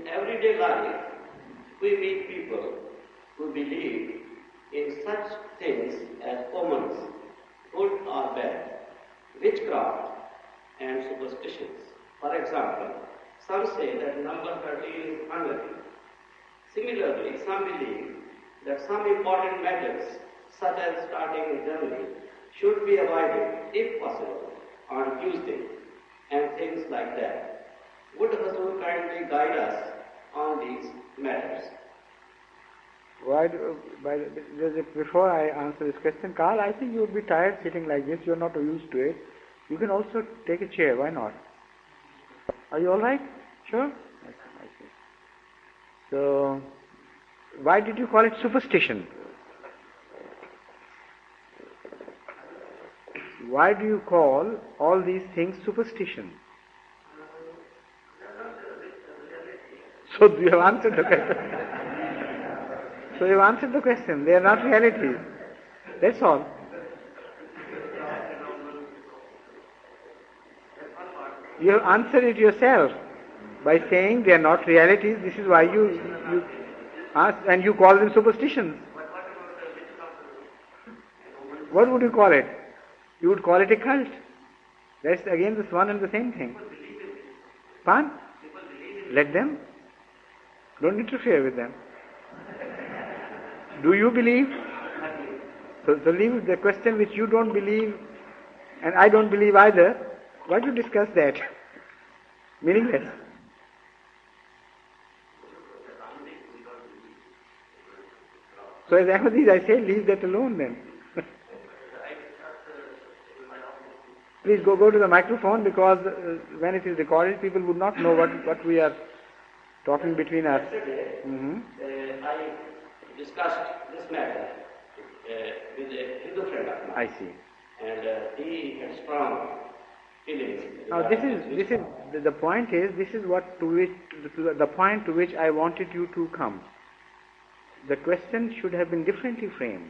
in everyday life, we meet people who believe in such things as omens, good or bad, witchcraft, and superstitions. For example, some say that number 13 is unlucky. Similarly, some believe that some important matters, such as starting a journey, should be avoided, if possible, on Tuesday, and things like that. Would Hazur kindly guide us on these matters? Before I answer this question, Carl, I think you would be tired sitting like this. You're not used to it. You can also take a chair. Why not? Are you all right? Sure? I see. So, why did you call it superstition? Why do you call all these things superstition? So you have answered the question. So you have answered the question. They are not realities. That's all. You have answered it yourself by saying they are not realities. This is why you ask, and you call them superstitions. What would you call it? You would call it a cult. That's again this one and the same thing. Fine? Let them. Don't interfere with them. Do you believe? So leave the question which you don't believe and I don't believe either. Why do you discuss that? Meaningless. So as Ahmadis I say, leave that alone then. Please go to the microphone, because when it is recorded, people would not know what we are talking between us. Yesterday, I discussed this matter with a Hindu friend of mine. I see. And he had strong feelings. Now this is the point is, this is the point to which I wanted you to come. The question should have been differently framed.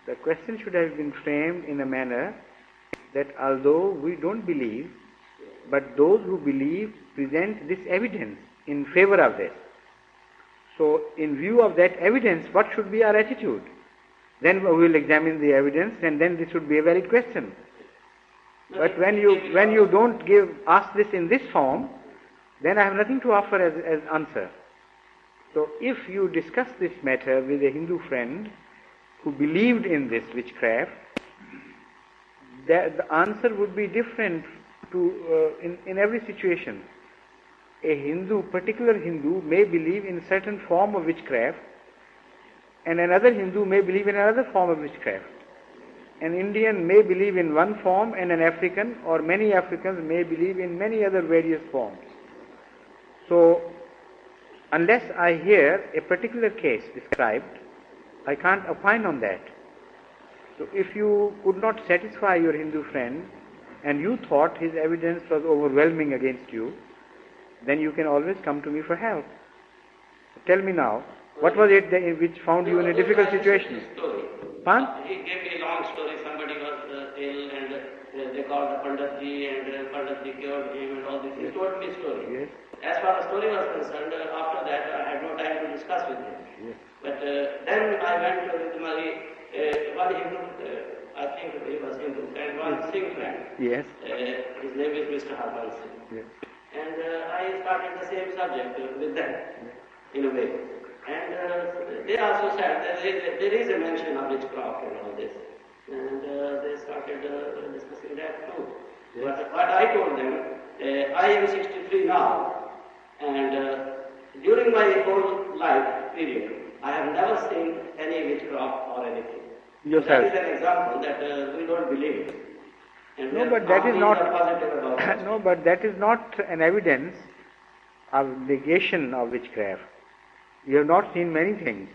The question should have been framed in a manner that although we don't believe, but those who believe present this evidence in favor of this. So in view of that evidence, what should be our attitude? Then we will examine the evidence, and then this would be a valid question. But when you don't ask this in this form, then I have nothing to offer as answer. So if you discuss this matter with a Hindu friend who believed in this witchcraft, the answer would be different in every situation. A particular Hindu may believe in a certain form of witchcraft, and another Hindu may believe in another form of witchcraft. An Indian may believe in one form, and an African or many Africans may believe in many other various forms. So, unless I hear a particular case described, I can't opine on that. So if you could not satisfy your Hindu friend and you thought his evidence was overwhelming against you, then you can always come to me for help. Tell me now, what was it which found you in a difficult situation? He gave me a long story. Somebody was ill and they called the Panditji, and Panditji cured him and all this. He told me a story. Yes. As far as story was concerned, after that I had no time to discuss with him. Yes. But then I went with my one Hindu, I think he was Hindu, and one Singh friend. Yes. His name is Mr. Harman Singh. Yes. And I started the same subject with them, in a way. And they also said that there is a mention of witchcraft and all this. And they started discussing that too. Yes. But what I told them, I am 63 now, and during my whole life period, I have never seen any witchcraft or anything. Yourself. That is an example that we don't believe. And no, but that is not. No, but that is not an evidence of negation of witchcraft. You have not seen many things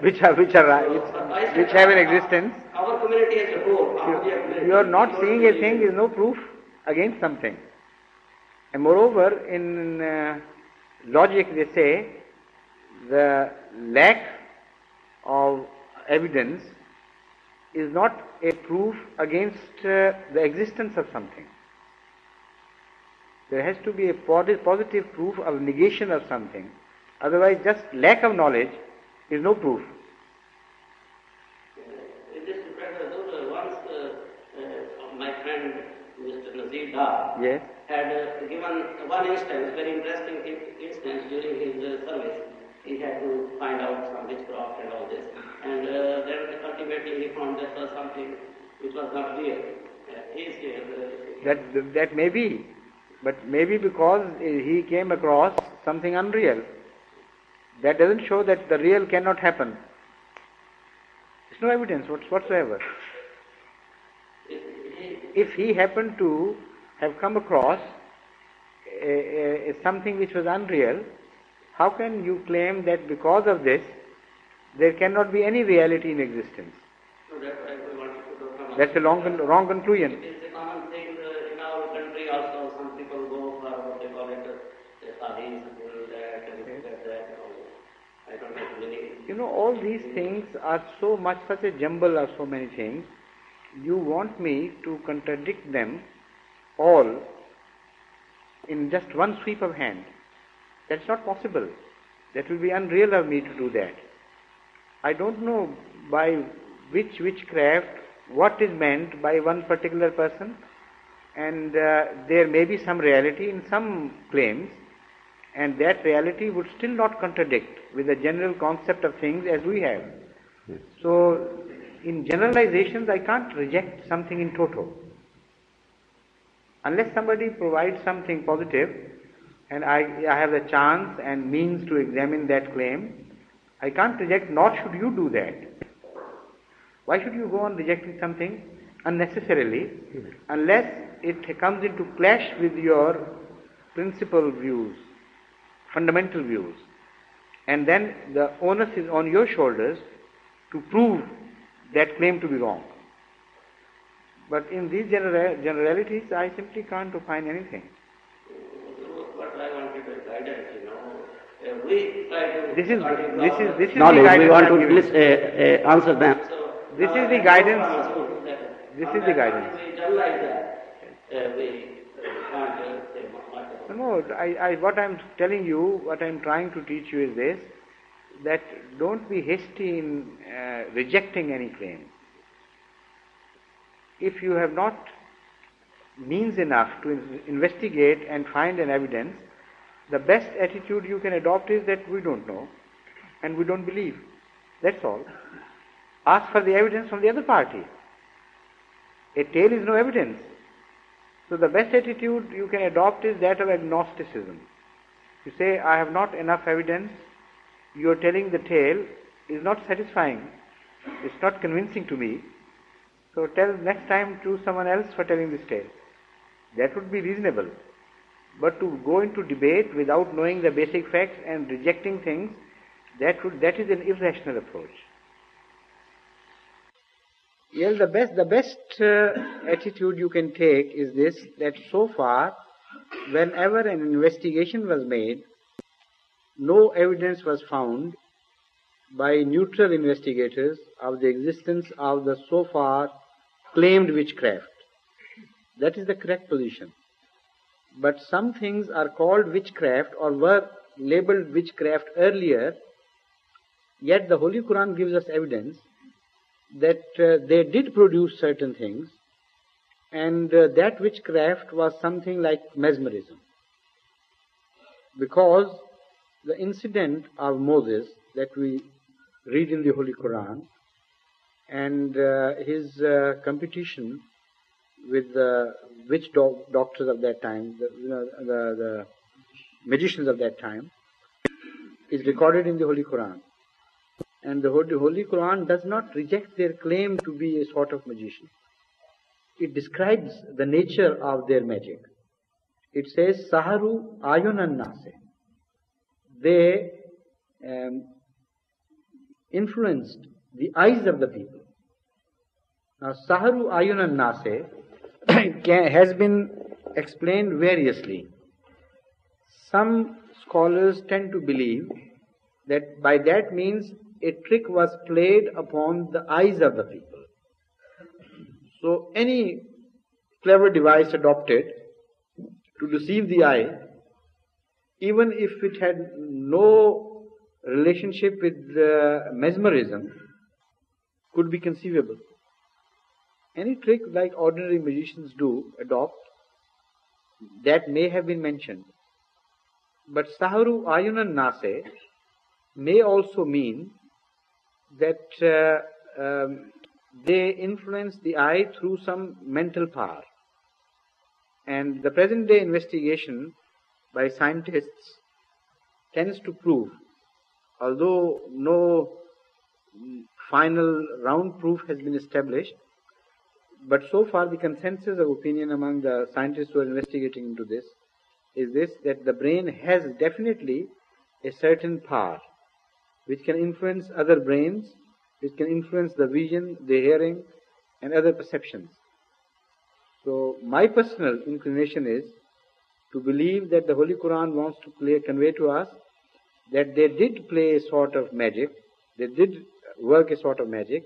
which have an existence. Our community as a whole. You are not seeing a thing is no proof against something. And moreover, in logic they say the lack of evidence is not a proof against the existence of something. There has to be a positive proof of negation of something. Otherwise, just lack of knowledge is no proof. Once my friend Mr. Nazir Dar Yes. had given one instance, very interesting instance during his service. He had to find out some witchcraft and all this. And then ultimately he found that was something which was not real. That may be. But maybe because he came across something unreal. That doesn't show that the real cannot happen. There's no evidence whatsoever. If he happened to have come across something which was unreal, how can you claim that because of this there cannot be any reality in existence? So that's a wrong conclusion. It is a common thing in our country also. Some people go for what they call it sadhis, that and that. I don't know many. All these things are such a jumble of so many things. You want me to contradict them all in just one sweep of hand. That's not possible. That will be unreal of me to do that. I don't know by which witchcraft what is meant by one particular person, and there may be some reality in some claims, and that reality would still not contradict with the general concept of things as we have. So, in generalizations, I can't reject something in toto. Unless somebody provides something positive, and I have the chance and means to examine that claim, I can't reject, nor should you do that. Why should you go on rejecting something unnecessarily, unless it comes into clash with your principal views, fundamental views, and then the onus is on your shoulders to prove that claim to be wrong. But in these generalities, I simply can't find anything. What I wanted is guidance, we try to... This is knowledge. The guidance we want I'm to giving. answer them. So this is the guidance. This is the guidance. We generalize that. We can't say much about No, what I'm telling you, what I'm trying to teach you is this, that don't be hasty in rejecting any claim. If you have not means enough to investigate and find an evidence, the best attitude you can adopt is that we don't know and we don't believe. That's all. Ask for the evidence from the other party. A tale is no evidence. So the best attitude you can adopt is that of agnosticism. You say, I have not enough evidence, you are telling the tale is not satisfying, it's not convincing to me, so next time choose someone else for telling this tale. That would be reasonable. But to go into debate without knowing the basic facts and rejecting things, that is an irrational approach. Yes, the best attitude you can take is this, that so far, whenever an investigation was made, no evidence was found by neutral investigators of the existence of the so far claimed witchcraft. That is the correct position. But some things are called witchcraft or were labeled witchcraft earlier, yet the Holy Quran gives us evidence that they did produce certain things, and that witchcraft was something like mesmerism. Because the incident of Moses that we read in the Holy Quran and his competition with the witch doctors of that time, the magicians of that time, is recorded in the Holy Quran. And the Holy Quran does not reject their claim to be a sort of magician. It describes the nature of their magic. It says, Saharu ayunan nase. They influenced the eyes of the people. Now, Saharu ayunan nase has been explained variously. Some scholars tend to believe that by that means a trick was played upon the eyes of the people. So any clever device adopted to deceive the eye, even if it had no relationship with mesmerism, could be conceivable. Any trick like ordinary magicians adopt, that may have been mentioned. But Saharu Ayunan Nase may also mean that they influence the eye through some mental power. And the present day investigation by scientists tends to prove, although no final round proof has been established, but so far the consensus of opinion among the scientists who are investigating into this is this, that the brain has definitely a certain power which can influence other brains, which can influence the vision, the hearing, and other perceptions. So my personal inclination is to believe that the Holy Quran wants to convey to us that they did play a sort of magic, they did work a sort of magic,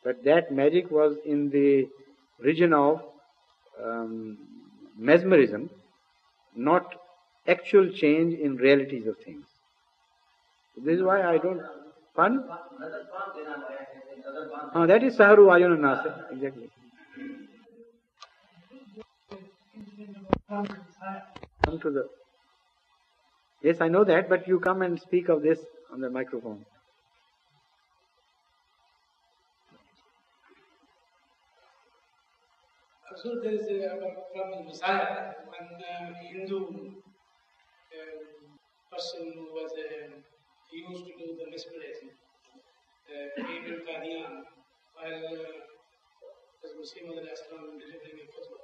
but that magic was in the region of mesmerism, not actual change in realities of things. This is why I don't... Pardon? That is Saharu Ayun Nase, exactly. Come to the... Yes, I know that, but you come and speak of this on the microphone. So there is from Messiah, one Hindu person who was used to do the mesmerism, came in Qadian while Muslim delivering a khutbah,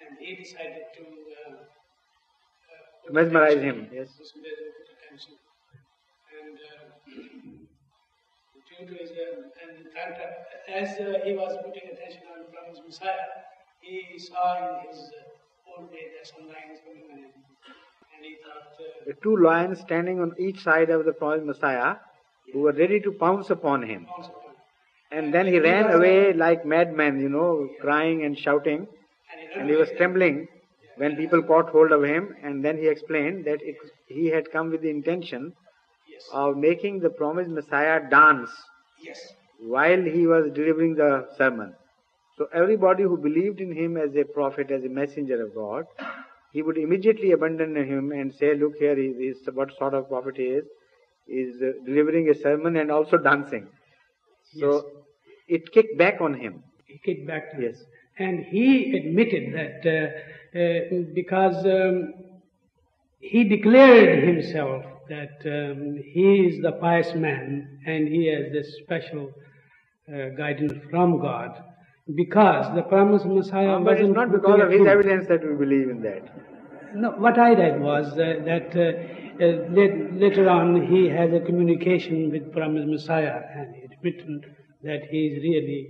and he decided to mesmerize him, yes. Attention. And due to his, and in fact, as he was putting attention on Prophet Messiah, he saw in his old age that some lions coming on him. And he thought... the two lions standing on each side of the Prophet Messiah who were ready to pounce upon him. And then he ran away like madmen, crying and shouting. And he was trembling when people caught hold of him. And then he explained that he had come with the intention of making the promised Messiah dance while he was delivering the sermon. So everybody who believed in him as a prophet, as a messenger of God, he would immediately abandon him and say, look here, he is what sort of prophet he is delivering a sermon and also dancing. So it kicked back on him. It kicked back to him. Yes. And he admitted that because he declared himself that he is the pious man and he has this special guidance from God, because the promised Messiah but it's not because of his evidence that we believe in that. No, what I read was that later on he has a communication with promised Messiah, and it's written that he is really,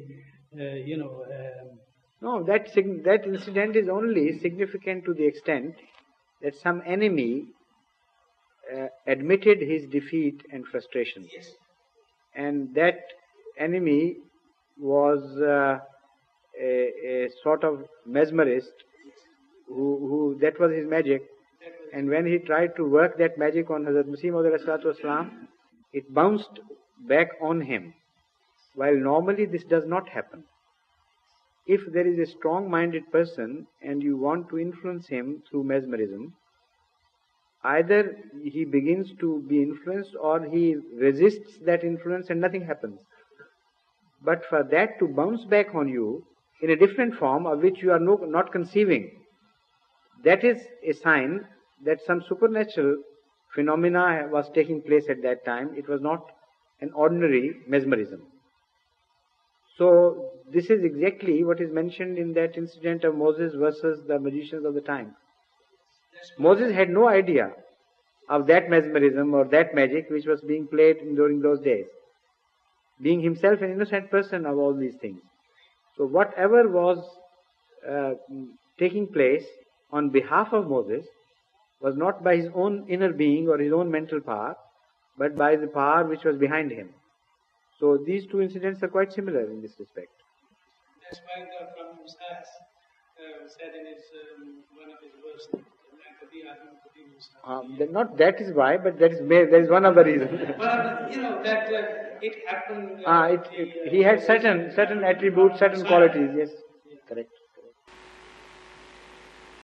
No, that incident is only significant to the extent that some enemy admitted his defeat and frustration. Yes. And that enemy was a sort of mesmerist who that was his magic. And when he tried to work that magic on Hazrat Masih Maud Islam, it bounced back on him. While normally this does not happen. If there is a strong-minded person and you want to influence him through mesmerism, either he begins to be influenced or he resists that influence and nothing happens. But for that to bounce back on you in a different form of which you are not conceiving, that is a sign that some supernatural phenomena was taking place at that time. It was not an ordinary mesmerism. So this is exactly what is mentioned in that incident of Moses versus the magicians of the time. Moses had no idea of that mesmerism or that magic which was being played during those days, being himself an innocent person of all these things. So whatever was taking place on behalf of Moses was not by his own inner being or his own mental power, but by the power which was behind him. So these two incidents are quite similar in this respect. That's why the Prophet says, said in his one of his verses. Not that is why, but that is one of the reasons. Well, that it happened. He had certain attributes, certain qualities. Yes, correct.